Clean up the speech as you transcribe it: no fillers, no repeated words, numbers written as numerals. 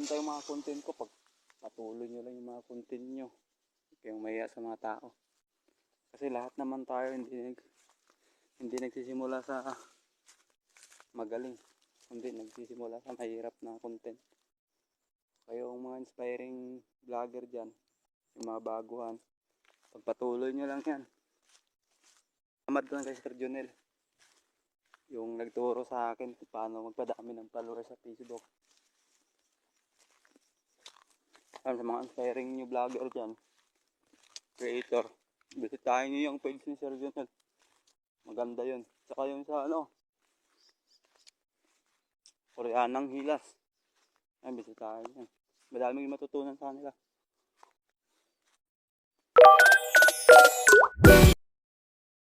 maganda yung mga content ko pag patuloy nyo lang yung mga content nyo. Huwag kayong mahiya sa mga tao. Kasi lahat naman tayo hindi nagsisimula sa magaling. Hindi nagsisimula sa mahirap na content. Kayo ang mga inspiring vlogger dyan, yung mga baguhan, pagpatuloy nyo lang yan. Salamat ko lang kay Sir Jonel, yung nagturo sa akin kung paano magpadami ng followers sa Facebook. Sa mga inspiring new vlogger dyan, creator, bisitahin nyo yung page ni Sir Jonel. Maganda yun. Saka yung sa Koreanang Hilas. Ay, bisitahin yan. Madaming matutunan sa kanila.